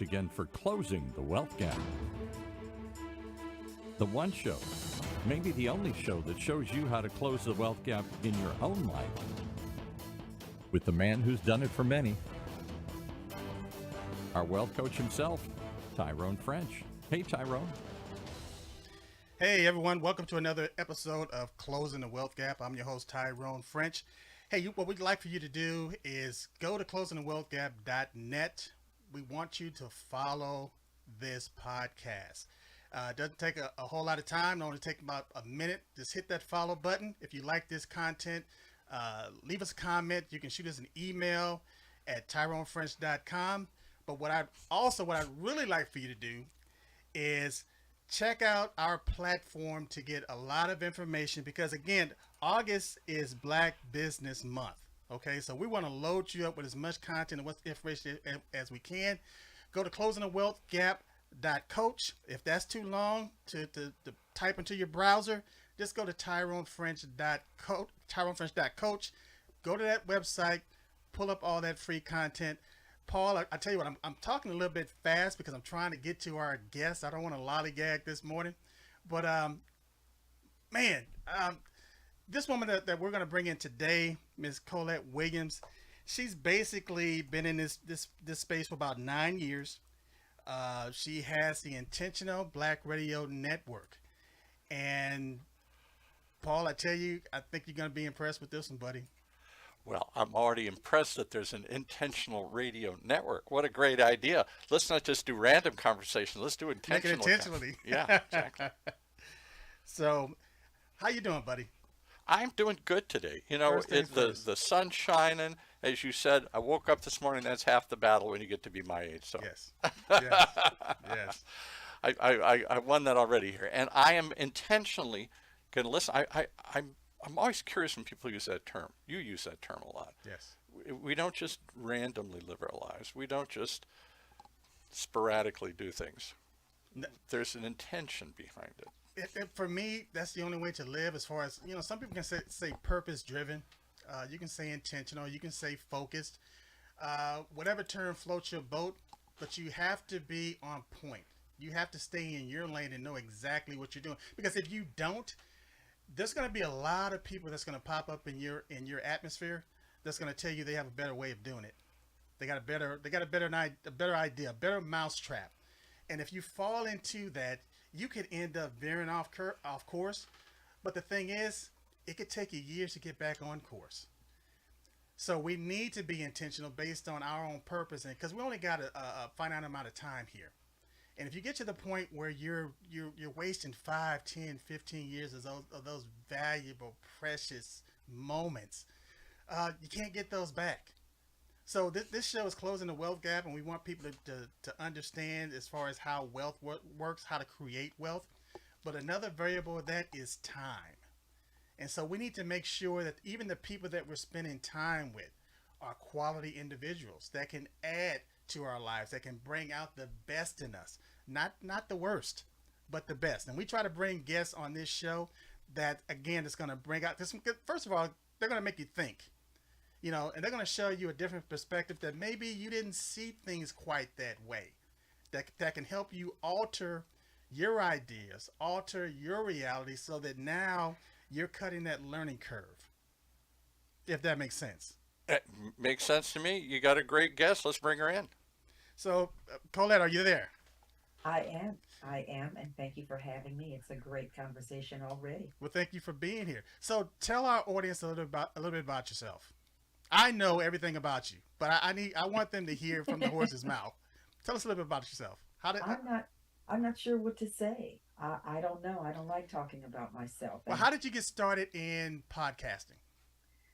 again for Closing the Wealth Gap. The one show, maybe the only show that shows you how to close the wealth gap in your own life with the man who's done it for many, our wealth coach himself, Tyrone French. Hey, Tyrone. Hey, everyone. Welcome to another episode of Closing the Wealth Gap. I'm your host, Tyrone French. Hey, what we'd like for you to do is go to closingthewealthgap.net. We want you to follow this podcast. It doesn't take a whole lot of time. It only take about a minute. Just hit that follow button. If you like this content, leave us a comment. You can shoot us an email at tyronefrench.com. But what I'd really like for you to do is check out our platform to get a lot of information, because again, August is Black Business Month. Okay, so we want to load you up with as much content and what information as we can. Go to closingthewealthgap.coach. If that's too long to type into your browser, just go to tyronefrench.coach. Go to that website, pull up all that free content. Paul, I tell you what, I'm talking a little bit fast because I'm trying to get to our guests. I don't want to lollygag this morning, but this woman that we're going to bring in today, Ms. Collette Williams, she's basically been in this space for about 9 years. She has the Intentional Black Radio Network, and Paul, I tell you, I think you're going to be impressed with this one, buddy. Well, I'm already impressed that there's an intentional radio network. What a great idea. Let's not just do random conversation. Let's do intentional. Make it intentionally. Yeah, exactly. So, how you doing, buddy? I'm doing good today. You know, the sun's shining. As you said, I woke up this morning. That's half the battle when you get to be my age. So yes. Yes. I won that already here. And I am intentionally going to listen. I'm always curious when people use that term. You use that term a lot. Yes. We don't just randomly live our lives. We don't just sporadically do things. No. There's an intention behind it. For me, that's the only way to live. As far as, some people can say purpose driven. You can say intentional. You can say focused. Whatever term floats your boat, but you have to be on point. You have to stay in your lane and know exactly what you're doing. Because if you don't, there's going to be a lot of people that's going to pop up in your atmosphere that's going to tell you they have a better way of doing it. They got a better idea, a better mousetrap. And if you fall into that, you could end up veering off course. But the thing is, it could take you years to get back on course. So we need to be intentional based on our own purpose, and because we only got a finite amount of time here. And if you get to the point where you're wasting 5, 10, 15 years of those valuable, precious moments, you can't get those back. So this show is Closing the Wealth Gap, and we want people to understand as far as how wealth works, how to create wealth. But another variable of that is time. And so we need to make sure that even the people that we're spending time with are quality individuals that can add to our lives, that can bring out the best in us. Not the worst, but the best. And we try to bring guests on this show that, again, is going to bring out this. First of all, they're going to make you think, and they're going to show you a different perspective that maybe you didn't see things quite that way. That can help you alter your ideas, alter your reality, so that now you're cutting that learning curve. If that makes sense. It makes sense to me. You got a great guest. Let's bring her in. So, Collette, are you there? I am, and thank you for having me. It's a great conversation already. Well, thank you for being here. So, tell our audience a little bit about yourself. I know everything about you, but I want them to hear from the horse's mouth. Tell us a little bit about yourself. I'm not sure what to say. I don't know. I don't like talking about myself. Well, how did you get started in podcasting?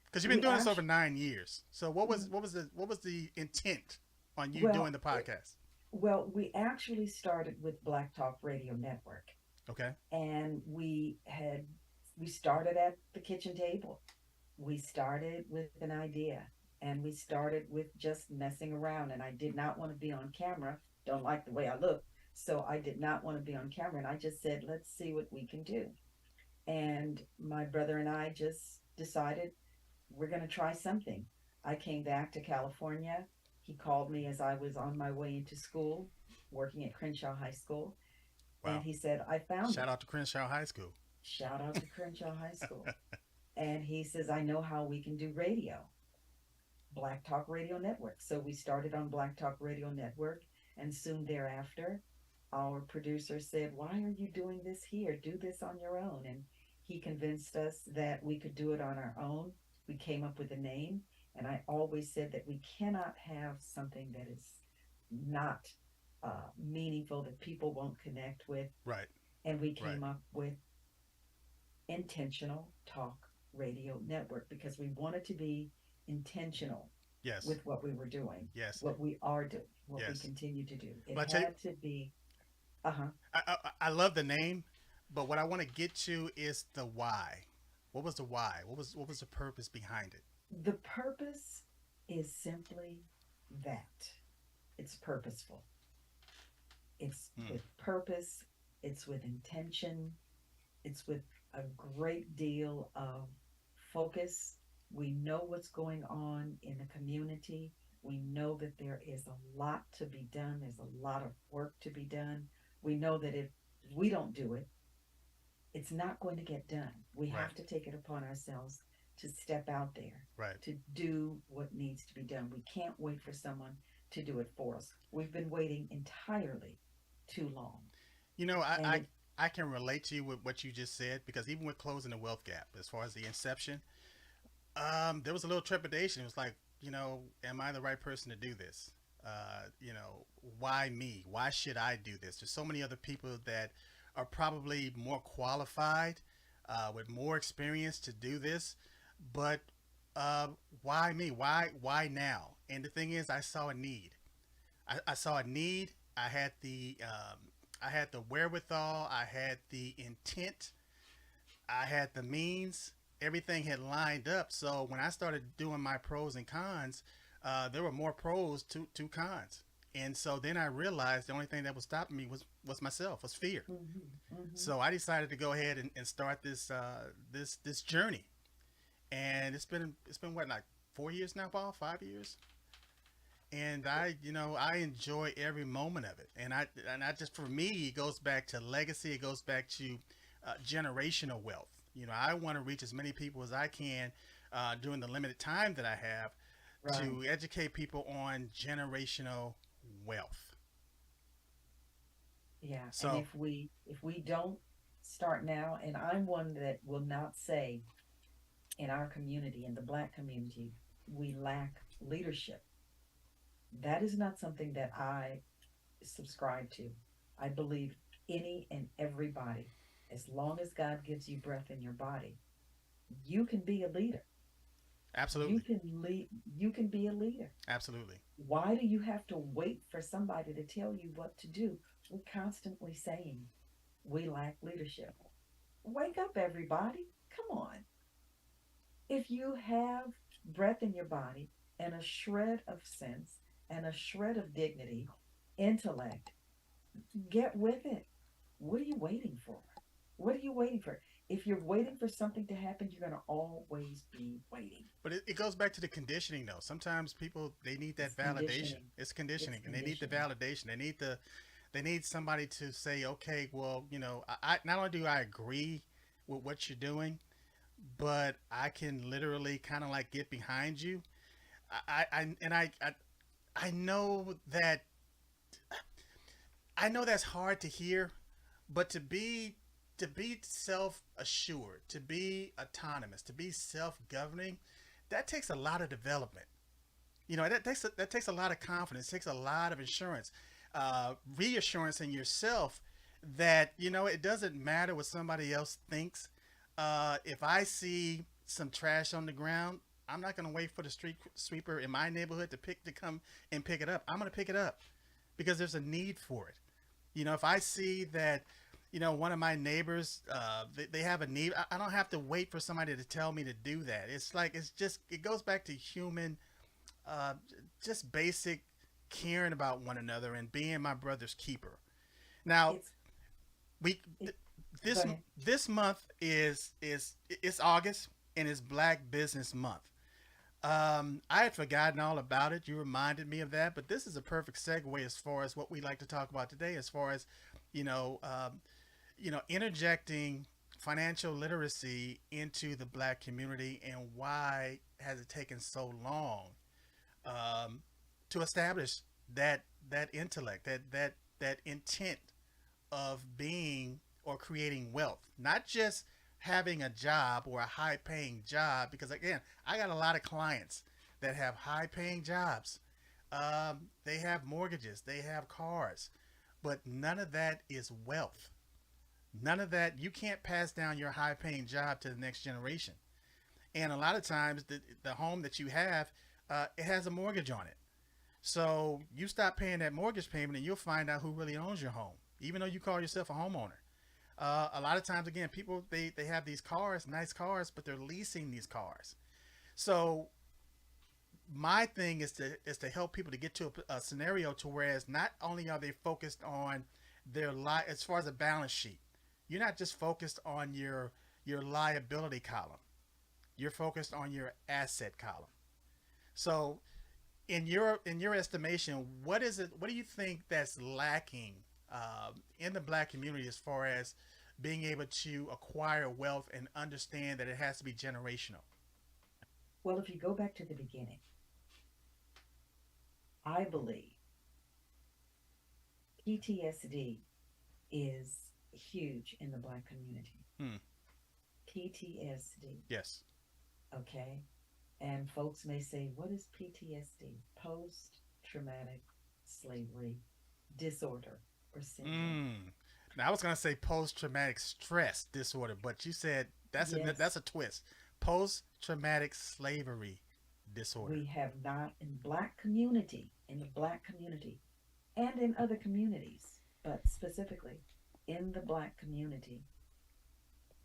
Because you've been doing this over 9 years. So, what was the intent on you doing the podcast? Well, we actually started with Black Talk Radio Network. Okay. And we started at the kitchen table. We started with an idea, and we started with just messing around, and I did not want to be on camera. Don't like the way I look. So I did not want to be on camera, and I just said, let's see what we can do. And my brother and I just decided we're going to try something. I came back to California. He called me as I was on my way into school, working at Crenshaw High School. And Wow. he said, I found Shout it. out to Crenshaw High School. Shout out to Crenshaw High School. And he says, I know how we can do radio, Black Talk Radio Network. So we started on Black Talk Radio Network. And soon thereafter, our producer said, why are you doing this here? Do this on your own. And he convinced us that we could do it on our own. We came up with a name. And I always said that we cannot have something that is not meaningful, that people won't connect with. Right. And we Right. came up with Intentional Talk Radio Network because we wanted to be intentional Yes. with what we were doing, Yes. what we are doing, what we Yes. continue to do. It Well, I tell you- had to be, uh-huh. I love the name, but what I want to get to is the why. What was the why? What was the purpose behind it? The purpose is simply that. It's purposeful. It's with purpose. It's with intention. It's with a great deal of focus. We know what's going on in the community. We know that there is a lot to be done. There's a lot of work to be done. We know that if we don't do it, it's not going to get done. We have Right. to take it upon ourselves to step out there, Right. to do what needs to be done. We can't wait for someone to do it for us. We've been waiting entirely too long. You know, And I can relate to you with what you just said because even with closing the wealth gap, as far as the inception, there was a little trepidation. It was like, you know, am I the right person to do this? You know, why me? Why should I do this? There's so many other people that are probably more qualified, with more experience to do this, but why me? Why now? And the thing is, I saw a need. I saw a need. I had the wherewithal. I had the intent. I had the means. Everything had lined up. So when I started doing my pros and cons, there were more pros to cons. And so then I realized the only thing that was stopping me was myself, was fear. So I decided to go ahead and start this journey. And it's been what, like 4 years now, Paul? 5 years? And I enjoy every moment of it. And I just, for me, it goes back to legacy. It goes back to generational wealth. You know, I want to reach as many people as I can during the limited time that I have to educate people on generational wealth. Yeah. So- And if we don't start now, and I'm one that will not say in our community, in the Black community, we lack leadership. That is not something that I subscribe to. I believe any and everybody, as long as God gives you breath in your body, you can be a leader. Absolutely. You can lead. You can be a leader. Absolutely. Why do you have to wait for somebody to tell you what to do? We're constantly saying we lack leadership. Wake up, everybody. Come on. If you have breath in your body and a shred of sense and a shred of dignity, intellect, get with it. What are you waiting for? What are you waiting for? If you're waiting for something to happen, you're going to always be waiting. But it goes back to the conditioning, though. Sometimes people, they need that It's validation. conditioning. It's conditioning, It's and they need the conditioning. validation. They need somebody to say, okay, well, you know, I not only do I agree with what you're doing, but I can literally kind of like get behind you. I know that that's hard to hear, but to be self-assured, to be autonomous, to be self-governing, that takes a lot of development. You know, that takes a lot of confidence, takes a lot of assurance, reassurance in yourself that, you know, it doesn't matter what somebody else thinks. If I see some trash on the ground, I'm not going to wait for the street sweeper in my neighborhood to come and pick it up. I'm going to pick it up because there's a need for it. You know, if I see that, you know, one of my neighbors, they have a need, I don't have to wait for somebody to tell me to do that. It's like, it goes back to human, just basic caring about one another and being my brother's keeper. Now, Go ahead. this month is August, and it's Black Business Month. I had forgotten all about it. You reminded me of that, but this is a perfect segue as far as what we like to talk about today, as far as you know, um, interjecting financial literacy into the Black community, and why has it taken so long um, to establish that intellect, that intent of being or creating wealth, not just having a job or a high paying job. Because again, I got a lot of clients that have high paying jobs. They have mortgages, they have cars, but none of that is wealth. None of that. You can't pass down your high paying job to the next generation. And a lot of times, the home that you have, it has a mortgage on it. So you stop paying that mortgage payment and you'll find out who really owns your home, even though you call yourself a homeowner. A lot of times, again, people, they have these cars, nice cars, but they're leasing these cars. So my thing is to help people to get to a scenario to whereas not only are they focused on their as far as a balance sheet, you're not just focused on your liability column. You're focused on your asset column. So in your estimation, what is it? What do you think that's lacking in the Black community as far as being able to acquire wealth and understand that it has to be generational? Well, if you go back to the beginning, I believe PTSD is huge in the Black community. Hmm. PTSD, Yes. okay? And folks may say, what is PTSD? Post traumatic slavery disorder or syndrome. Mm. Now I was gonna say post traumatic stress disorder, but you said Yes, that's a twist. Post traumatic slavery disorder. we have not in the Black community, and in other communities, but specifically in the Black community,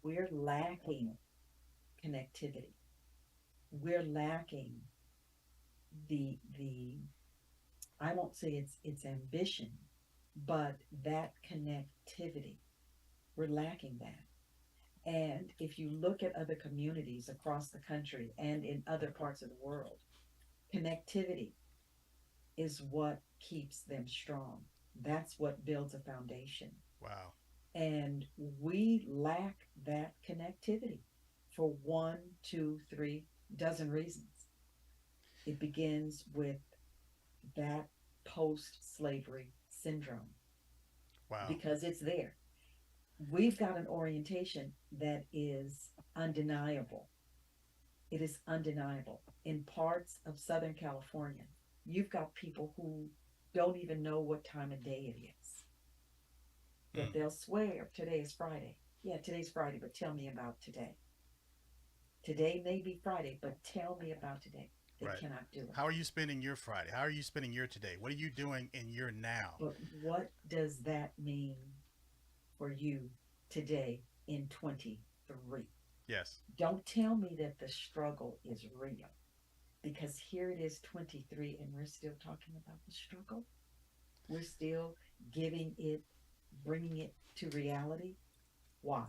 we're lacking connectivity. We're lacking the I won't say it's ambition, but that connectivity. We're lacking that. And if you look at other communities across the country and in other parts of the world, connectivity is what keeps them strong. That's what builds a foundation. Wow. And we lack that connectivity for one, two, three dozen reasons. It begins with that post slavery syndrome Wow. because it's there. We've got an orientation that is undeniable. It is undeniable. In parts of Southern California, you've got people who don't even know what time of day it is, but Mm. they'll swear today is Friday. Yeah, today's Friday, but tell me about today. Today may be Friday, but tell me about today. They Right. cannot do it. How are you spending your Friday? How are you spending your today? What are you doing in your now? But what does that mean for you today in 23? Yes. Don't tell me that the struggle is real because here it is 23 and we're still talking about the struggle. We're still giving it, bringing it to reality. Why?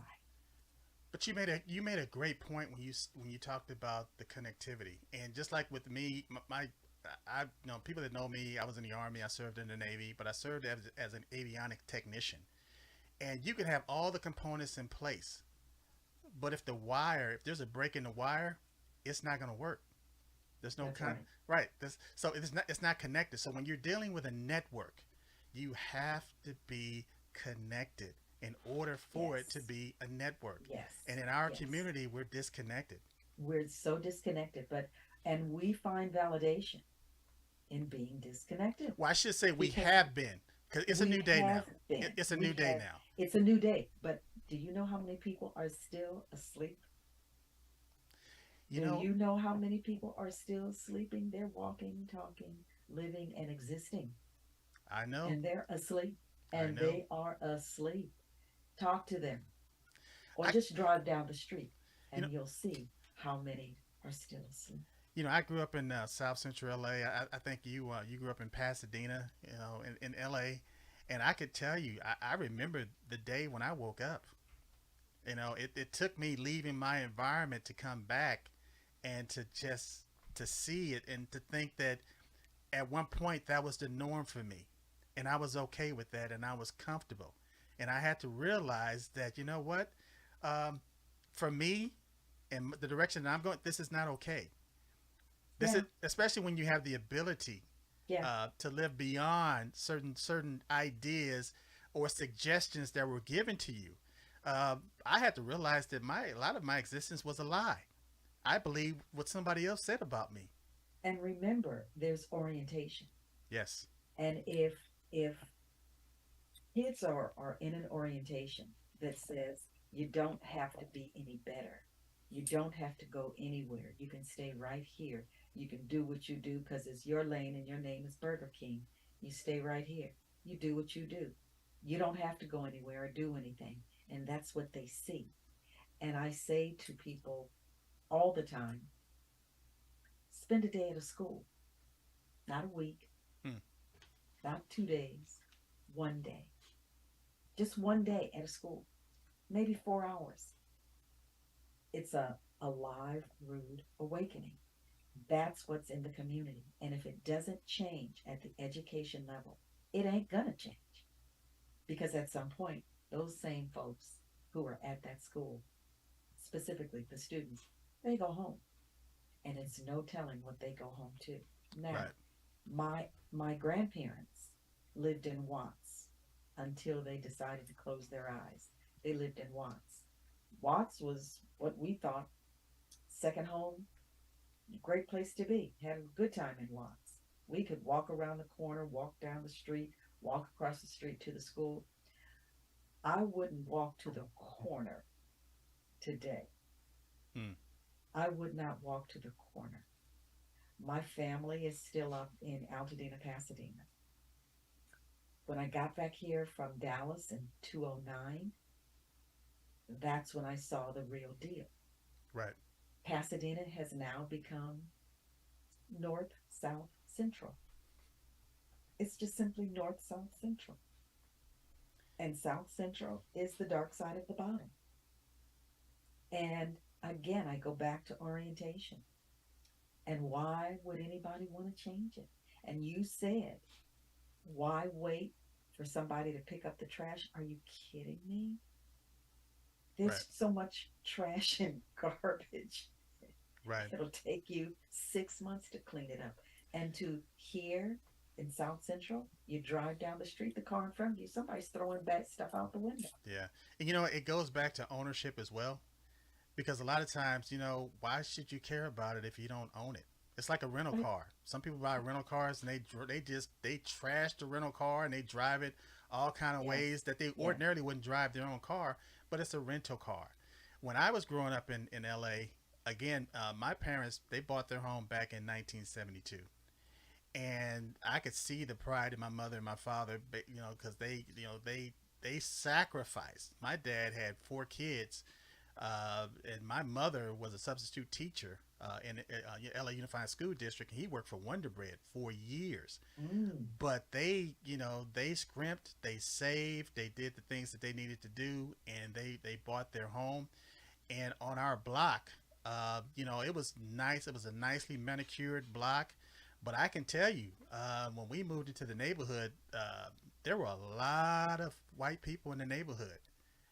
But you made a great point when you talked about the connectivity, and just like with me, I people that know me, I was in the army, I served in the Navy, but I served as an avionic technician, and you can have all the components in place, but if there's a break in the wire, it's not going to work. There's no That's right. right. So it's not connected. So when you're dealing with a network, you have to be connected in order for it to Yes. be a network. Yes. And in our Yes. community, we're disconnected. We're so disconnected, and we find validation in being disconnected Well, I should say we because have been, because it's a we new day now. have been. It's a We new day have, now. it's a new day, but do you know how many people are still asleep? You Do know, you know how many people are still sleeping? They're walking, talking, living, and existing, I know, and they're asleep, I and know. they are asleep. Talk to them, or I, just drive down the street, you know, and you'll see how many are still asleep. I grew up in South Central LA. I think you grew up in Pasadena, in LA, and I could tell you, I remember the day when I woke up. It took me leaving my environment to come back and to just to see it and to think that at one point that was the norm for me, and I was okay with that, and I was comfortable, and I had to realize that, you know what, um, for me and the direction that I'm going, this is not okay. This Yeah, is especially when you have the ability yeah. to live beyond certain ideas or suggestions that were given to you. I had to realize that a lot of my existence was a lie. I believed what somebody else said about me. And remember, there's orientation. Yes. And if kids are in an orientation that says you don't have to be any better, you don't have to go anywhere, you can stay right here, you can do what you do because it's your lane and your name is Burger King, you stay right here, you do what you do, you don't have to go anywhere or do anything, and that's what they see. And I say to people all the time, spend a day at a school, not a week, Hmm. not 2 days, one day, just one day at a school, maybe 4 hours. It's a live, rude awakening. That's what's in the community. And if it doesn't change at the education level, it ain't gonna change. Because at some point, those same folks who are at that school, specifically the students, they go home. And it's no telling what they go home to. Now, Right. my grandparents lived in Watts until they decided to close their eyes. They lived in Watts. Watts was what we thought second home, great place to be. Had a good time in Watts. We could walk around the corner, walk down the street, walk across the street to the school. I wouldn't walk to the corner today. Hmm. I would not walk to the corner. My family is still up in Altadena, Pasadena. When I got back here from Dallas in 2009, that's when I saw the real deal. Right. Pasadena has now become North South Central. It's just simply North South Central. And South Central is the dark side of the bottom. And again, I go back to orientation. And why would anybody want to change it? And you said, why wait for somebody to pick up the trash? Are you kidding me? Right. There's so much trash and garbage. Right. It'll take you 6 months to clean it up. And to here in South Central, you drive down the street, the car in front of you, somebody's throwing bad stuff out the window. Yeah. And it goes back to ownership as well, because a lot of times, why should you care about it if you don't own it? It's like a rental Right. car. Some people buy rental cars and they trash the rental car and they drive it all kind of Yes. ways that they Yes. ordinarily wouldn't drive their own car, but it's a rental car. When I was growing up in LA, again, my parents, they bought their home back in 1972, and I could see the pride in my mother and my father, because they sacrificed. My dad had four kids, and my mother was a substitute teacher in LA Unified School District, and he worked for Wonder Bread for years. Mm. But they scrimped, they saved, they did the things that they needed to do, and they bought their home. And on our block, it was nice. It was a nicely manicured block. But I can tell you, when we moved into the neighborhood, there were a lot of white people in the neighborhood,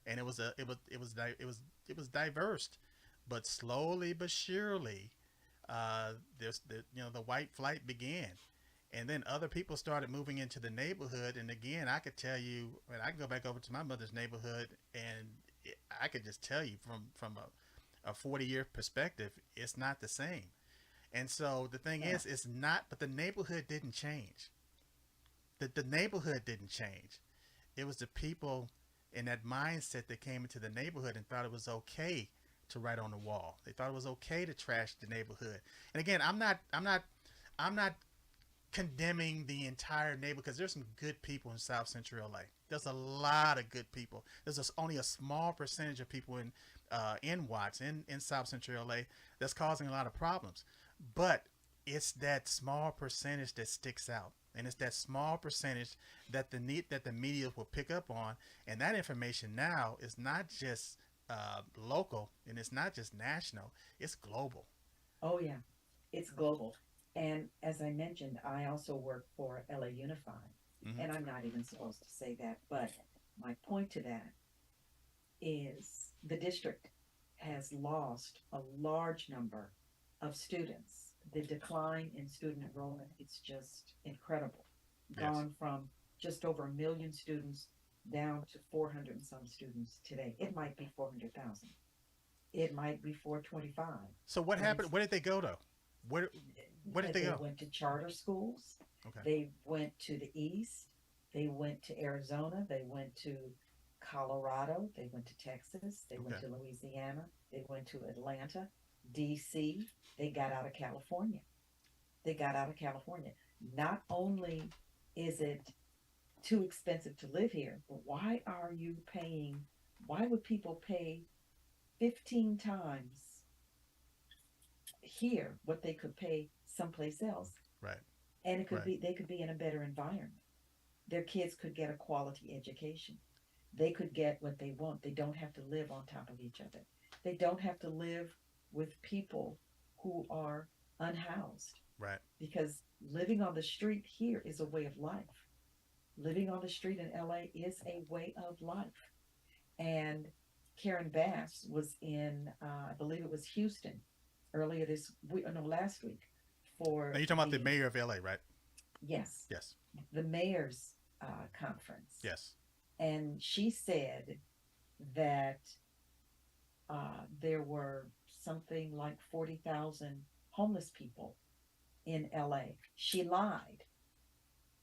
and it was diverse. But slowly but surely, the white flight began, and then other people started moving into the neighborhood. And again, I could tell you, and I can go back over to my mother's neighborhood, and I could just tell you from a 40-year perspective, it's not the same. And so the thing Yeah. is, it's not, but the neighborhood didn't change. The neighborhood didn't change. It was the people in that mindset that came into the neighborhood and thought it was okay to write on the wall. They thought it was okay to trash the neighborhood. And again, I'm not condemning the entire neighborhood, because there's some good people in South Central LA. There's a lot of good people. There's just only a small percentage of people in Watts in South Central LA that's causing a lot of problems. But it's that small percentage that sticks out, and it's that small percentage that the media will pick up on, and that information now is not just local, and it's not just national, it's global. Oh, yeah. It's global. And as I mentioned, I also work for LA Unified. Hmm. And I'm not even supposed to say that, but my point to that is the district has lost a large number of students. The decline in student enrollment is just incredible. Yes. Gone from just over 1 million students down to 400 and some students today. It might be 400,000. It might be 425. So what But it's happened? Where did they go though? Where where did they they go? went to charter schools. Okay. They went to the east. They went to Arizona. They went to Colorado. They went to Texas. They went Okay. to Louisiana. They went to Atlanta, DC. They got out of California. They got out of California. Not only is it too expensive to live here, but why are you paying? Why would people pay 15 times here what they could pay someplace else? Right. And it could Right. be they could be in a better environment. Their kids could get a quality education. They could get what they want. They don't have to live on top of each other. They don't have to live with people who are unhoused, Right. because living on the street here is a way of life. Living on the street in LA is a way of life. And Karen Bass was in, I believe it was Houston earlier this week, no, last week for Now you're talking about the mayor of LA, right? yes, Yes. the mayor's conference. Yes. And she said that there were something like 40,000 homeless people in LA. She lied.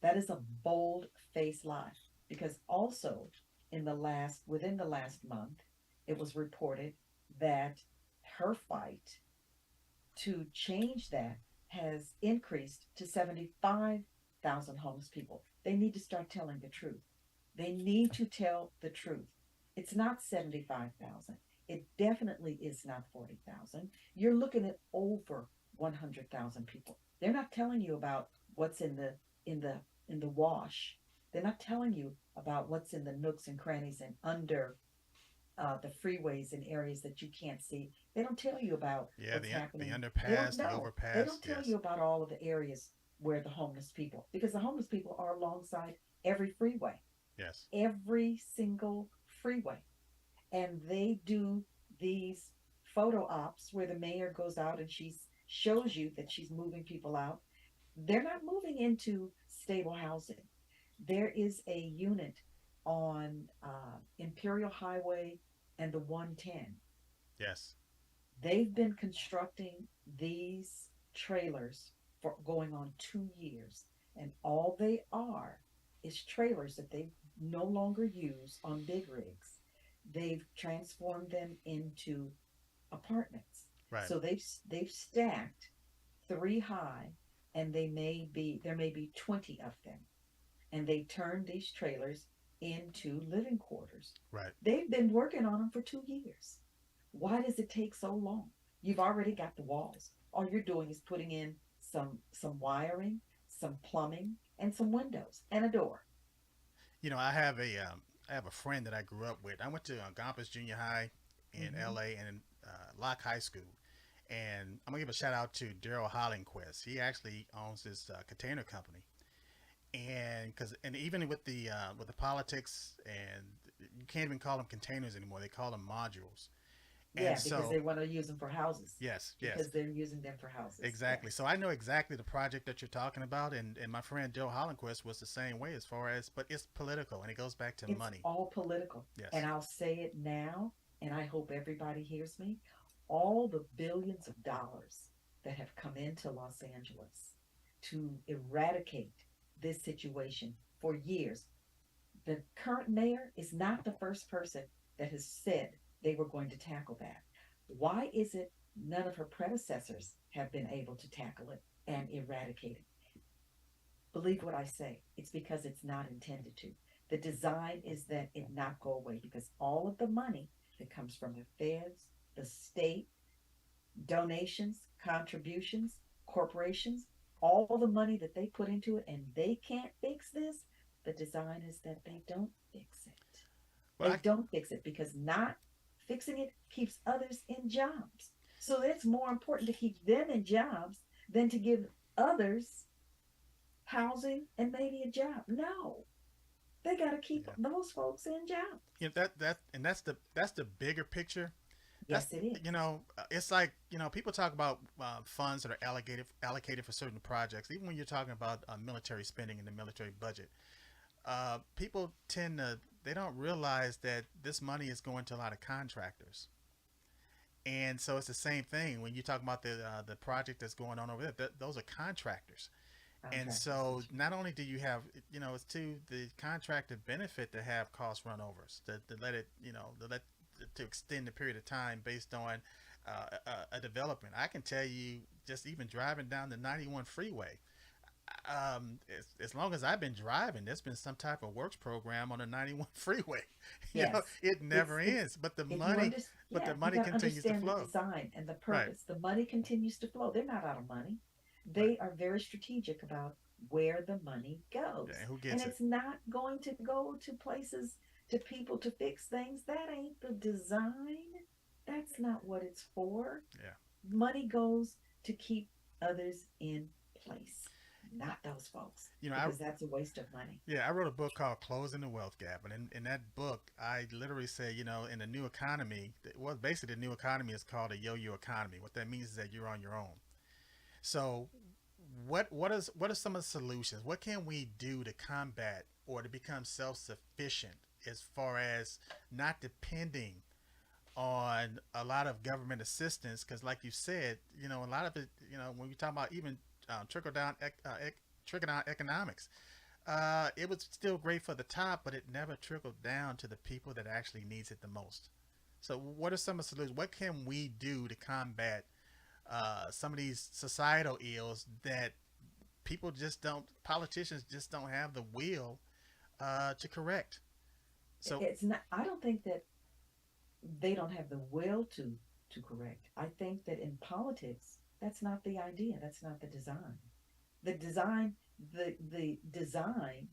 That is a bold faced lie, because also within the last month, it was reported that her fight to change that has increased to 75,000 homeless people. They need to start telling the truth. They need to tell the truth. It's not 75,000. It definitely is not 40,000. You're looking at over 100,000 people. They're not telling you about what's in the wash. They're not telling you about what's in the nooks and crannies and under the freeways in areas that you can't see. They don't tell you about Yeah. what's The happening. They don't underpass, the know. They overpass. don't tell Yes. you about all of the areas where the homeless people, because the homeless people are alongside every freeway, Yes. every single freeway. And they do these photo ops where the mayor goes out and she shows you that she's moving people out. They're not moving into stable housing. There is a unit on Imperial Highway and the 110. Yes. They've been constructing these trailers for going on 2 years, and all they are is trailers that they no longer use on big rigs. They've transformed them into apartments. Right. So they've stacked three high, and there may be 20 of them, and they turned these trailers into living quarters. Right. They've been working on them for 2 years. Why does it take so long? You've already got the walls. All you're doing is putting in some wiring, some plumbing, and some windows and a door. I have a friend that I grew up with. I went to Gompers Junior High in Hmm. LA and Locke High School. And I'm gonna give a shout out to Daryl Hollingquist. He actually owns this container company. And even with the politics, and you can't even call them containers anymore. They call them modules. And Yeah, because so they want to use them for houses. yes, Because yes. they're using them for houses. Exactly. So I know exactly the project that you're talking about, and my friend Joe Hollenquist was the same way as far as, but it's political and it goes back to It's money. all political. Yes. And I'll say it now, and I hope everybody hears me. All the billions of dollars that have come into Los Angeles to eradicate this situation for years. The current mayor is not the first person that has said they were going to tackle that. Why is it none of her predecessors have been able to tackle it and eradicate it? Believe what I say. It's because it's not intended to. The design is that it not go away, because all of the money that comes from the feds, the state, donations, contributions, corporations, all the money that they put into it, and they can't fix this. The design is that they don't fix it. Well, They don't fix it, because not fixing it keeps others in jobs. So it's more important to keep them in jobs than to give others housing and maybe a job. No, they got to keep Yeah. those folks in jobs. And that's the bigger picture. That's Yes, it is. it's like people talk about funds that are allocated for certain projects. Even when you're talking about military spending and the military budget, people tend to they don't realize that this money is going to a lot of contractors. And so it's the same thing when you talk about the project that's going on over there. Those are contractors. And Contractors. so not only do you have, it's to the contractor benefit to have cost runovers, to let it, to extend the period of time based on a development. I can tell you, just even driving down the 91 freeway, as long as I've been driving, there's been some type of works program on the 91 freeway. Yes, It never it's ends, but the if you money, but yeah, the you money got to continues to understand the flow. design and the Right, purpose. The money continues to flow. They're not out of money. right. They are very strategic about where the money Yeah, goes. and who And gets it? it's not going to go to places to people to fix things. That ain't the design. That's not what it's for. Yeah. Money goes to keep others in place, not those folks, You know, I because that's a waste of money. Yeah, I wrote a book called Closing the Wealth Gap. And in that book, I literally say, in the new economy, well, basically the new economy is called a yo-yo economy. What that means is that you're on your own. So what are some of the solutions? What can we do to combat or to become self-sufficient as far as not depending on a lot of government assistance? Because like you said, a lot of it, when we talk about even trickle down economics, it was still great for the top, but it never trickled down to the people that actually needs it the most. So, what are some of the solutions? What can we do to combat some of these societal ills that politicians just don't have the will to correct? So, It's not. I don't think that they don't have the will to correct. I think that in politics, that's not the idea. That's not the design. The design, the design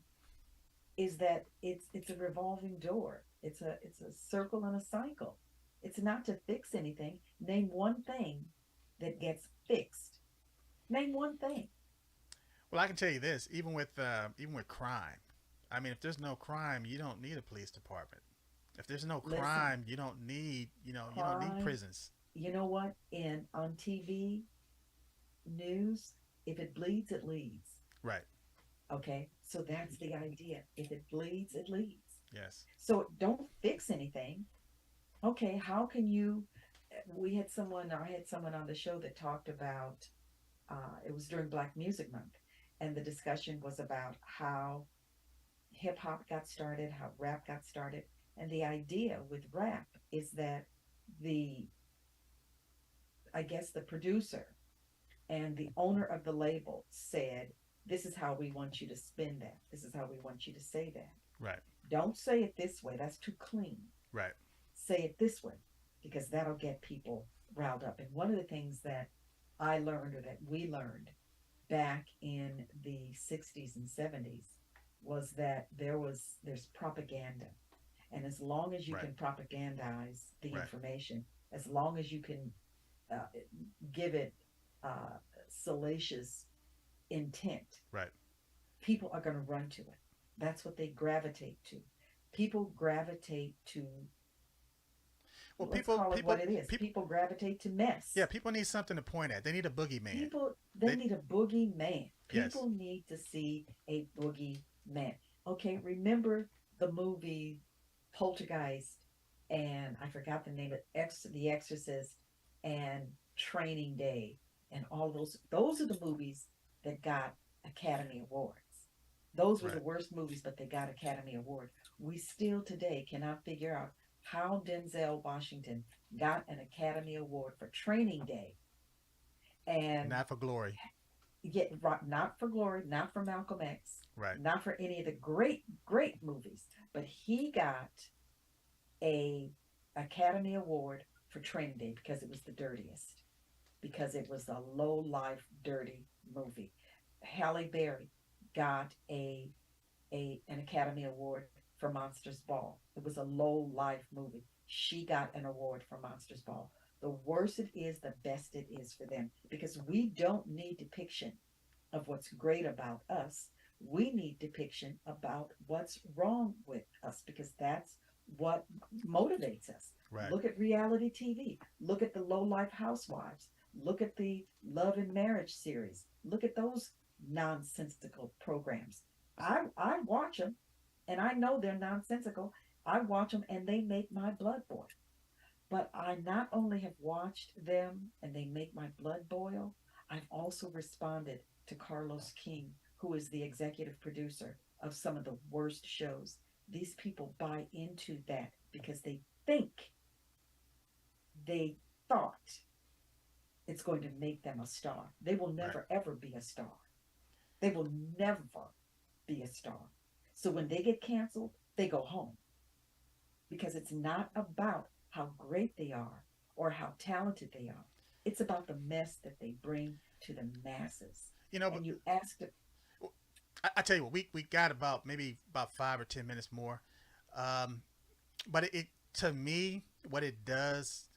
is that it's a revolving door. It's a circle and a cycle. It's not to fix anything. Name one thing that gets fixed. Name one thing. well, I can tell you this: even with crime, I mean, if there's no crime, you don't need a police department. If there's no Listen, crime, you don't need crime. prisons. You know what? In on TV news, if it bleeds, it leads. Right. Okay, so that's the idea. If it bleeds, it leads. Yes. So don't fix anything. Okay, how can you? I had someone on the show that talked about, it was during Black Music Month, and the discussion was about how hip hop got started, how rap got started. And the idea with rap is that the, I guess, the producer and the owner of the label said, this is how we want you to spin that. This is how we want you to say that. Right. Don't say it this way. That's too clean. Right. Say it this way because that'll get people riled up. And one of the things that I learned or that we learned back in the 60s and 70s was that there's propaganda. And as long as you Right. can propagandize the Right. information, as long as you can uh, give it salacious intent, Right. people are going to run to it. That's what they gravitate to. People gravitate to, Well, let's call it what it is. people, People gravitate to mess. yeah, people need something to point at. They need a boogeyman. They They, need a boogeyman. yes. People need to see a boogeyman. Okay, remember the movie Poltergeist, and I forgot the name of The Exorcist and Training Day and all those. Those are the movies that got Academy Awards. Those were the Right. worst movies, but they got Academy Award. We still today cannot figure out how Denzel Washington got an Academy Award for Training Day and Not for glory. yet not for Glory, not for Malcolm X, Right. not for any of the great movies, but he got a Academy Award for Training Day because it was the dirtiest, because it was a low life dirty movie. Halle Berry got an Academy Award for Monsters Ball. It was a low life movie. She got an award for Monsters Ball. The worse it is, the best it is for them, because we don't need depiction of what's great about us. We need depiction about what's wrong with us, because that's what motivates us. Right. Look at reality TV. Look at the low life housewives. Look at the love and marriage series. Look at those nonsensical programs. I watch them, and I know they're nonsensical. I watch them and they make my blood boil. But I not only have watched them and they make my blood boil, I've also responded to Carlos King, who is the executive producer of some of the worst shows. These people buy into that because think, they thought it's going to make them a star. They will Right. never, ever be a star. They will never be a star. So when they get canceled, they go home, because it's not about how great they are or how talented they are. It's about the mess that they bring to the masses. But And you asked, I tell you what, we got about maybe about 5 or 10 minutes more. Um, but it to me, what it does,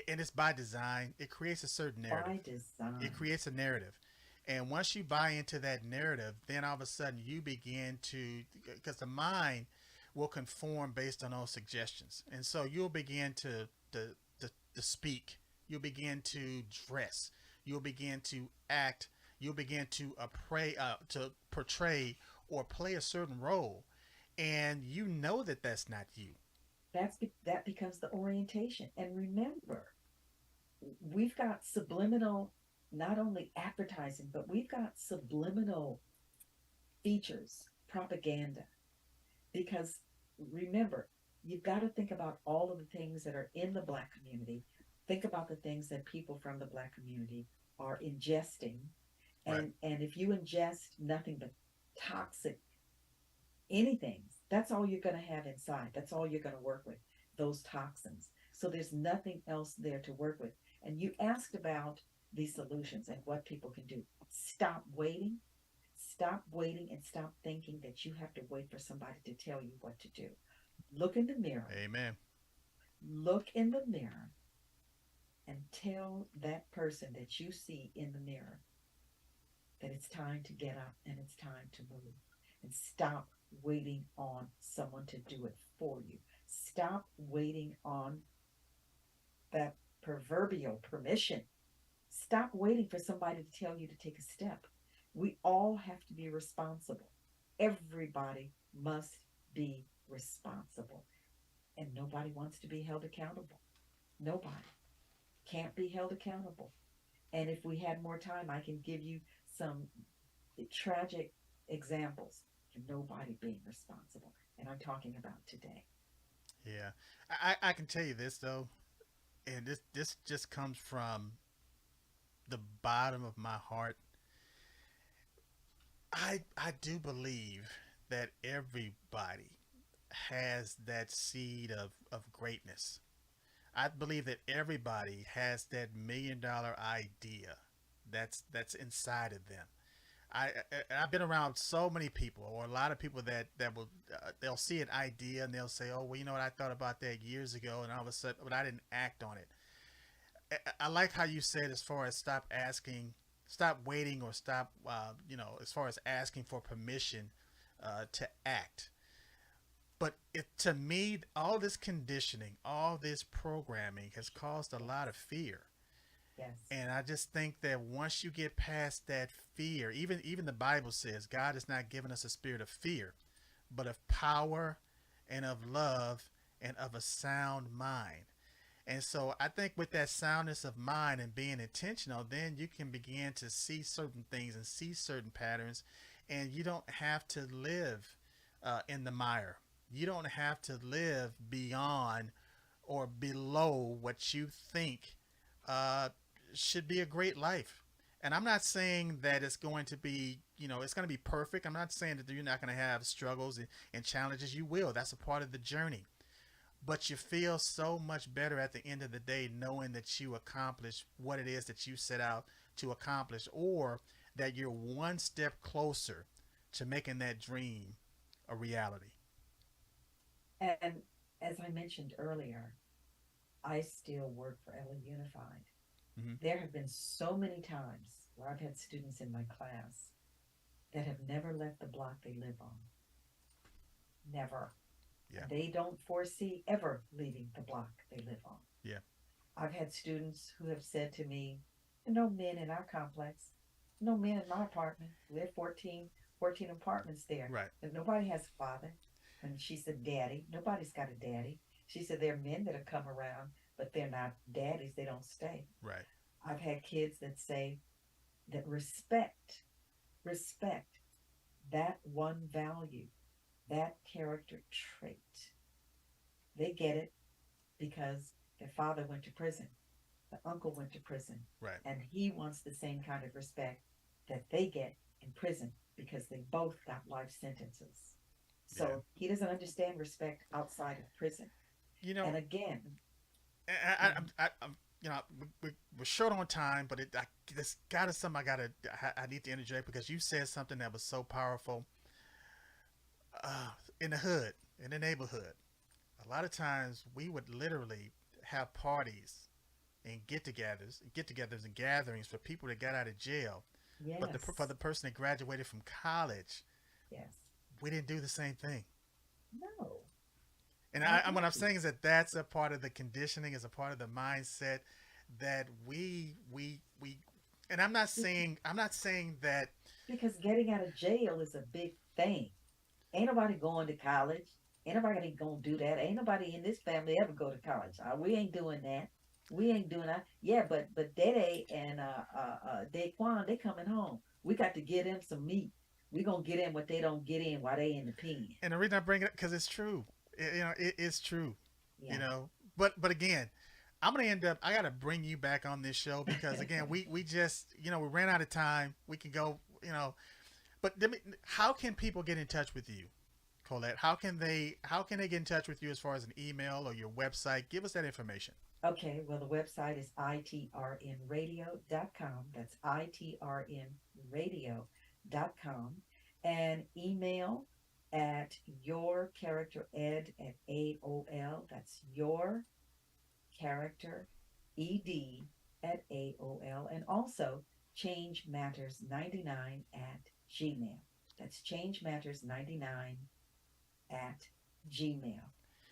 and it's by design, it creates a certain narrative. by It design. creates a narrative. And once you buy into that narrative, then all of a sudden you begin to, because the mind will conform based on those suggestions. And so you'll begin to speak, you'll begin to dress, you'll begin to act, you'll begin to portray or play a certain role. And you know that that's not you. That becomes the orientation. And remember, we've got subliminal, not only advertising, but we've got subliminal features, propaganda. Because remember, you've got to think about all of the things that are in the Black community. Think about the things that people from the Black community are ingesting. Right. And if you ingest nothing but toxic anything, that's all you're going to have inside. That's all you're going to work with, those toxins. So there's nothing else there to work with. And you asked about these solutions and what people can do. Stop waiting. Stop waiting and stop thinking that you have to wait for somebody to tell you what to do. Look in the mirror. Amen. Look in the mirror and tell that person that you see in the mirror that it's time to get up and it's time to move. And stop waiting on someone to do it for you. Stop waiting on that proverbial permission. Stop waiting for somebody to tell you to take a step. We all have to be responsible. Everybody must be responsible. And nobody wants to be held accountable. Nobody can't be held accountable. And if we had more time, I can give you some tragic examples of nobody being responsible. And I'm talking about today. Yeah. I can tell you this though, and this just comes from the bottom of my heart. I do believe that everybody has that seed of greatness. I believe that everybody has that $1 million idea that's inside of them. I've been around so many people, or a lot of people that will they'll see an idea and they'll say, "Oh, well, you know what? I thought about that years ago, and all of a sudden, but I didn't act on it." I like how you said, as far as stop asking, stop waiting, or stop, as far as asking for permission to act. But to me, all this conditioning, all this programming has caused a lot of fear. Yes. And I just think that once you get past that fear, even the Bible says God has not given us a spirit of fear, but of power and of love and of a sound mind. And so I think with that soundness of mind and being intentional, then you can begin to see certain things and see certain patterns, and you don't have to live in the mire. You don't have to live beyond or below what you think uh, should be a great life. And I'm not saying that it's going to be, it's going to be perfect. I'm not saying that you're not going to have struggles and challenges. You will. That's a part of the journey. But you feel so much better at the end of the day knowing that you accomplished what it is that you set out to accomplish, or that you're one step closer to making that dream a reality. And as I mentioned earlier, I still work for LA Unified. Hmm. There have been so many times where I've had students in my class that have never left the block they live on. Never. Yeah. They don't foresee ever leaving the block they live on. Yeah. I've had students who have said to me, no men in our complex, no men in my apartment. We have 14 apartments there. Right. And nobody has a father. And she said, daddy. Nobody's got a daddy. She said, there are men that have come around, but they're not daddies. They don't stay. Right. I've had kids that say that respect that one value, that character trait. They get it because their father went to prison, the uncle went to prison, Right. and he wants the same kind of respect that they get in prison because they both got life sentences. So Yeah. he doesn't understand respect outside of prison. You know, And again, I'm we're short on time, but this got is something I need to interject because you said something that was so powerful. In the hood, in the neighborhood, a lot of times we would literally have parties and get-togethers and gatherings for people that got out of jail. yes, But for the person that graduated from college, yes, we didn't do the same thing. no, And what I'm saying is that that's a part of the conditioning, is a part of the mindset that we. And I'm not saying that. because getting out of jail is a big thing. Ain't nobody going to college. Ain't nobody gonna do that. Ain't nobody in this family ever go to college. We ain't doing that. We ain't doing that. Yeah, but Dede and Daquan, they coming home. We got to get them some meat. We gonna get in what they don't get in while they in the pen. And the reason I bring it up because it's true. It is true. Yeah. You know, but again, I'm gonna end up. I gotta bring you back on this show because again, we just we ran out of time. We can go. But how can people get in touch with you, Collette? How can they get in touch with you as far as an email or your website? Give us that information. Okay, well, the website is itrnradio.com. That's itrnradio.com. And email at yourcharactered@AOL. That's your character ed @AOL. And also Change Matters 99 at Gmail. That's Change Matters 99 at Gmail.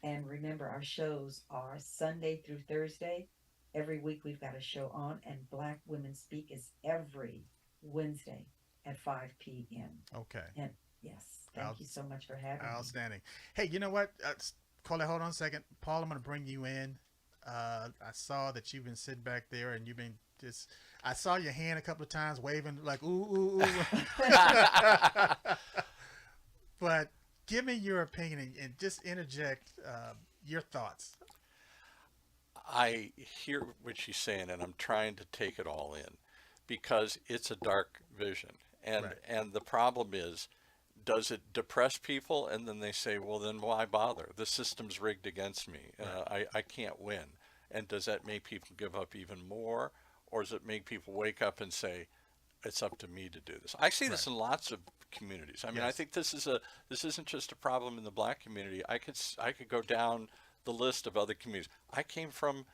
And remember, our shows are Sunday through Thursday. Every week we've got a show on, and Black Women Speak is every Wednesday at 5 p.m. Okay. And yes, thank you so much for having me. Outstanding. Hey, you know what? Collette, hold on a second. Paul, I'm going to bring you in. I saw that you've been sitting back there and you've been just. I saw your hand a couple of times waving like ooh. But give me your opinion and just interject your thoughts. I hear what she's saying, and I'm trying to take it all in because it's a dark vision. And Right. and the problem is, does it depress people? And then they say, well, then why bother? The system's rigged against me. I can't win. And does that make people give up even more? Or does it make people wake up and say, it's up to me to do this? I see this in lots of communities. I mean, I Yes. think this isn't just a problem in the Black community. I could go down the list of other communities. I came from,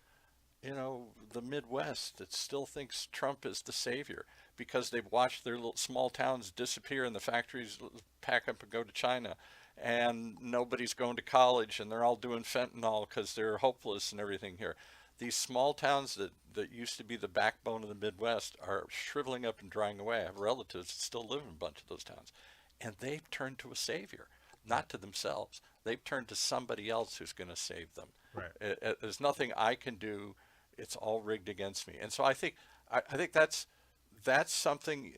the Midwest that still thinks Trump is the savior because they've watched their little small towns disappear and the factories pack up and go to China, and nobody's going to college and they're all doing fentanyl because they're hopeless and everything here. These small towns that used to be the backbone of the Midwest are shriveling up and drying away. I have relatives that still live in a bunch of those towns, and they've turned to a savior, not to themselves. They've turned to somebody else who's going to save them. Right. There's nothing I can do. It's all rigged against me. And so I think that's something.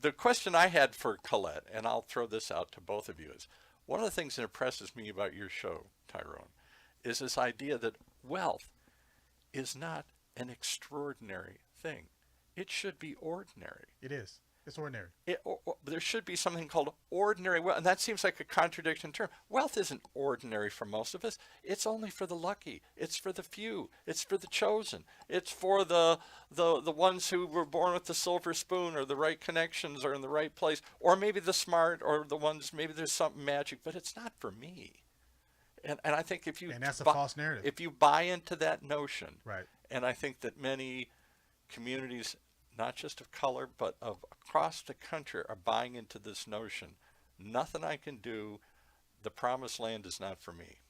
The question I had for Collette, and I'll throw this out to both of you, is one of the things that impresses me about your show, Tyrone, is this idea that wealth is not an extraordinary thing. It should be ordinary. It is. It's ordinary. There should be something called ordinary wealth, and that seems like a contradiction term. Wealth isn't ordinary for most of us. It's only for the lucky. It's for the few. It's for the chosen. It's for the ones who were born with the silver spoon or the right connections or in the right place, or maybe the smart or the ones, maybe there's something magic, but it's not for me. And I think if you And that's a bu- false narrative. if you buy into that notion, Right. and I think that many communities, not just of color, but of across the country, are buying into this notion. Nothing I can do. The promised land is not for me.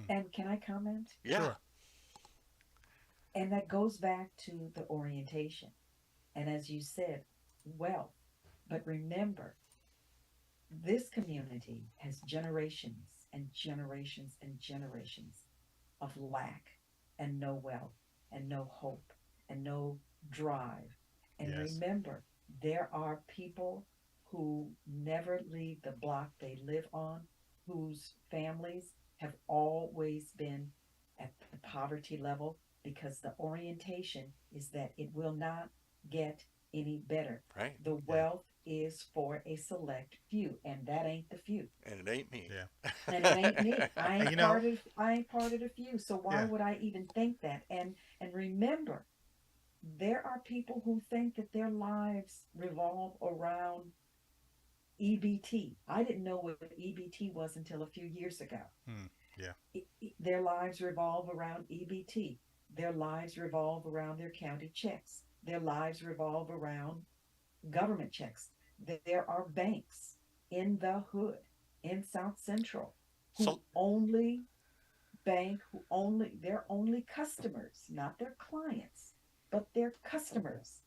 And can I comment? Yeah. Sure. And that goes back to the orientation. And as you said, wealth. But remember, this community has generations and generations and generations of lack and no wealth and no hope and no drive. And Yes. remember, there are people who never leave the block they live on, whose families have always been at the poverty level because the orientation is that it will not get any better. Right. The wealth is for a select few, and that ain't the few. And it ain't me. Yeah. And it ain't me. I ain't You know- part of the few. So why Yeah. would I even think that? And remember, there are people who think that their lives revolve around EBT. I didn't know what EBT was until a few years ago. Yeah. Their lives revolve around EBT. Their lives revolve around their county checks. Their lives revolve around government checks. There are banks in the hood, in South Central, who So- only bank, their only customers, not their clients, but their customers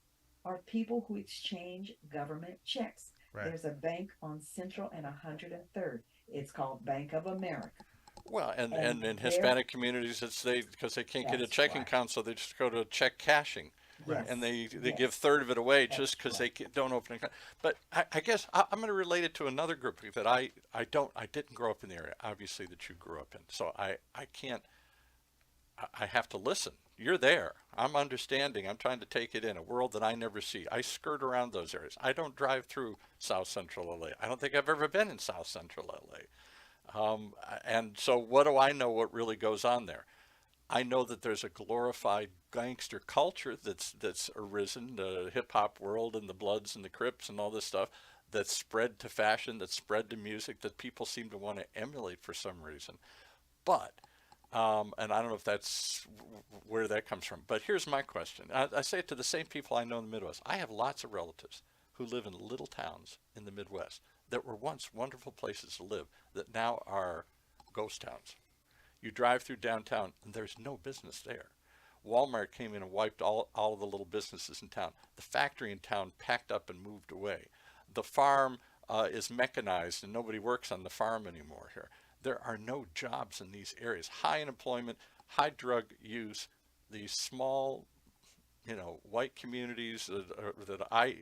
are people who exchange government checks. Right. There's a bank on Central and 103rd. It's called Bank of America. Well, and And in there- Hispanic communities, it's because they can't get a That's checking right. account, so they just go to check cashing. Right. And they Yes. give third of it away That's just because right. they don't open an account. But I guess I'm going to relate it to another group that I didn't grow up in the area, obviously, that you grew up in. So I can't, I have to listen. You're there. I'm understanding. I'm trying to take it in, a world that I never see. I skirt around those areas. I don't drive through South Central LA. I don't think I've ever been in South Central LA. And so what do I know what really goes on there? I know that there's a glorified gangster culture that's arisen, the hip hop world and the Bloods and the Crips and all this stuff that's spread to fashion, that's spread to music, that people seem to want to emulate for some reason. But, and I don't know if that's where that comes from, but here's my question. I say it to the same people I know in the Midwest. I have lots of relatives who live in little towns in the Midwest that were once wonderful places to live that now are ghost towns. You drive through downtown and there's no business there. Walmart came in and wiped all of the little businesses in town. The factory in town packed up and moved away. The farm is mechanized and nobody works on the farm anymore here. There are no jobs in these areas. High unemployment, high drug use, these small, white communities that I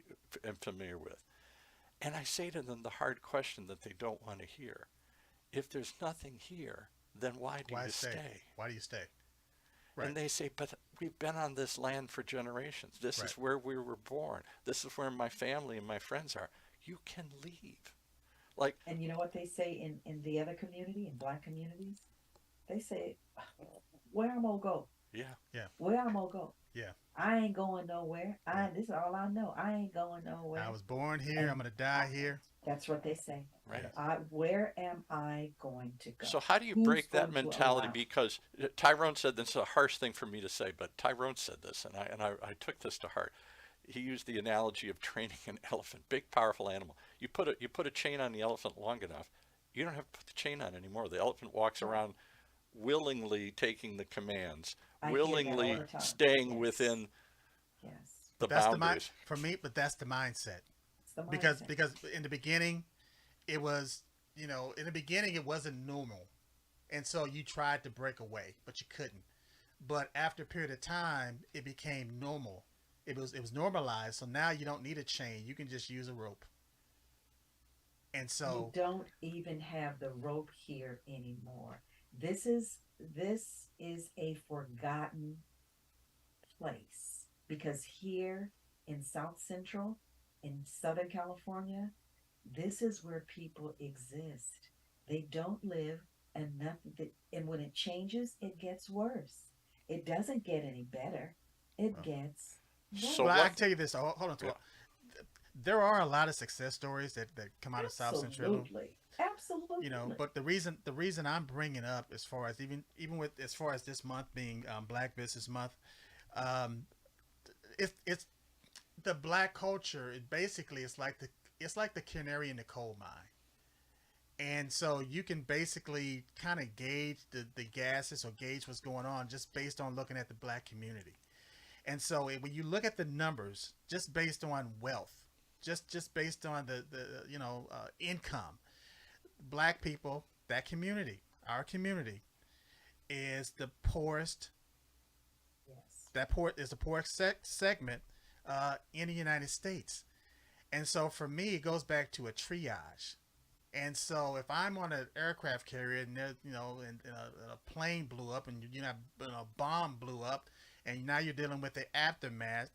am familiar with. And I say to them the hard question that they don't want to hear. If there's nothing here, then why do you stay? Why do you stay? Right. And they say, but we've been on this land for generations. This Right. is where we were born. This is where my family and my friends are. You can leave. Like, And you know what they say in the other community, in black communities? They say, where I'm gonna go? yeah. Where I'm gonna go? Yeah. I ain't going nowhere. This is all I know. I ain't going nowhere. I was born here. I'm gonna die here. That's what they say. Right. Where am I going to go? So how do you Who's break that going to mentality? allow? Because Tyrone said this is a harsh thing for me to say, but Tyrone said this, and I took this to heart. He used the analogy of training an elephant, big, powerful animal. You put a chain on the elephant long enough, you don't have to put the chain on anymore. The elephant walks around willingly taking the commands, I hear that willingly all the time. staying Yes. within Yes. the That's boundaries. for me, but that's the mindset. It's the because mindset. because in the beginning it was it wasn't normal, and so you tried to break away but you couldn't. But after a period of time it became normal. It was normalized, so now you don't need a chain, you can just use a rope. And so You don't even have the rope here anymore. This is a forgotten place because here in South Central, in Southern California, this is where people exist. They don't live, and and when it changes, it gets worse. It doesn't get any better. It gets worse. So well, I what- can tell you this. Hold on to Yeah. it. There are a lot of success stories that come out of South Central. Absolutely. Absolutely. You know, but the reason I'm bringing up, as far as even with as far as this month being Black Business Month, um, it's the black culture. It basically it's like the canary in the coal mine. And so you can basically kind of gauge the gases or gauge what's going on just based on looking at the black community. And so when you look at the numbers, just based on wealth, just based on the income, black people, that community, our community, is the poorest. Yes. Is the poorest segment in the United States. And so for me, it goes back to a triage. And so if I'm on an aircraft carrier and there, and a plane blew up and a bomb blew up, and now you're dealing with the aftermath,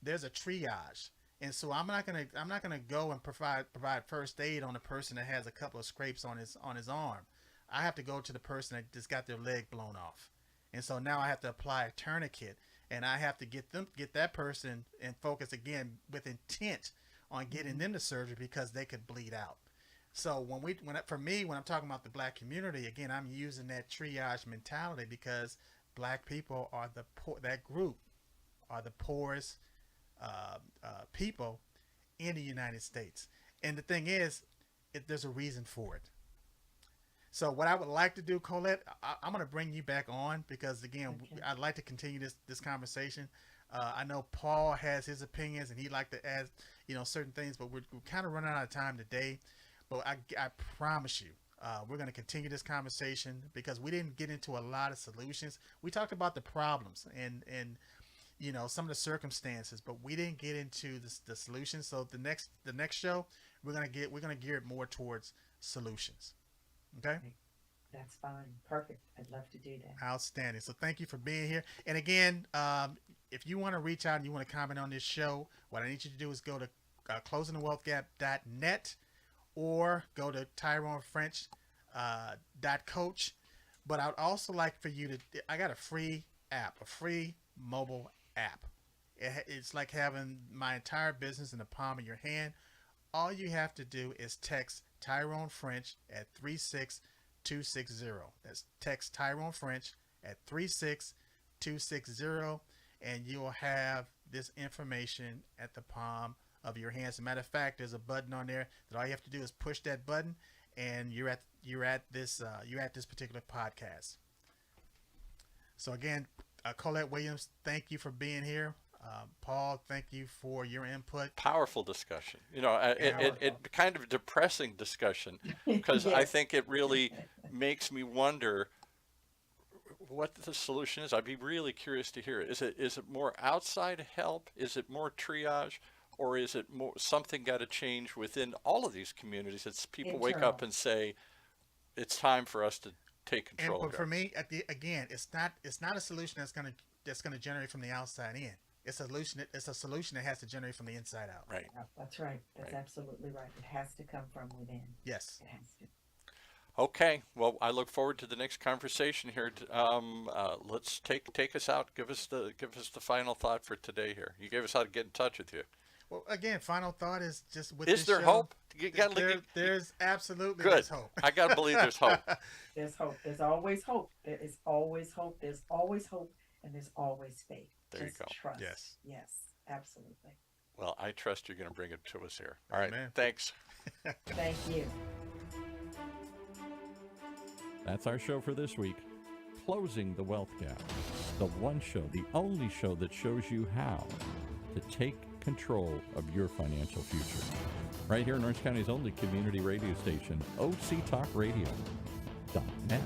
there's a triage. And so I'm not gonna go and provide first aid on a person that has a couple of scrapes on his arm. I have to go to the person that just got their leg blown off. And so now I have to apply a tourniquet, and I have to get that person and focus again with intent on getting them to surgery because they could bleed out. So when I'm talking about the black community, again, I'm using that triage mentality because black people are that group are the poorest people in the United States. And the thing is, there's a reason for it. So what I would like to do, Collette, I'm going to bring you back on because, again, Okay. I'd like to continue this conversation. I know Paul has his opinions and he'd like to add, certain things, but we're kind of running out of time today. But I promise you, we're going to continue this conversation because we didn't get into a lot of solutions. We talked about the problems and some of the circumstances, but we didn't get into the solutions. So the next show, we're going to gear it more towards solutions. Okay. That's fine. Perfect. I'd love to do that. Outstanding. So thank you for being here. And again, if you want to reach out and you want to comment on this show, what I need you to do is go to closingthewealthgap.net or go to TyroneFrench .coach. But I'd also like for you I got a free mobile app. It's like having my entire business in the palm of your hand. All you have to do is text Tyrone French at 36260. That's text Tyrone French at 36260, and you'll have this information at the palm of your hands. As a matter of fact, there's a button on there that all you have to do is push that button, and you're at this particular podcast. So again, Collette Williams, thank you for being here. Paul, thank you for your input. Powerful discussion. It kind of depressing discussion because I Yes. think it really makes me wonder what the solution is. I'd be really curious to hear it. Is it more outside help? Is it more triage? Or is it more something got to change within all of these communities? It's people wake up Internal. and say, it's time for us to take control But of for it. me, again, it's not a solution that's gonna generate from the outside in. It's a solution that has to generate from the inside out. Right. Yeah, that's right. That's Right. absolutely right. It has to come from within. Yes. It has to. Okay. Well, I look forward to the next conversation here. Let's take us out. Give us the final thought for today here. You gave us how to get in touch with you. Well, again, final thought is just with Is this there show, hope? You gotta there's absolutely Good. there's hope. I gotta believe there's hope. There's hope. There's always hope. There is always hope. There's always hope, and there's always faith. There you Just go. Trust. Yes. Yes. Absolutely. Well, I trust you're going to bring it to us here. All right. Amen. Thanks. Thank you. That's our show for this week. Closing the Wealth Gap. The one show, the only show that shows you how to take control of your financial future. Right here in Orange County's only community radio station, OCTalkRadio.net.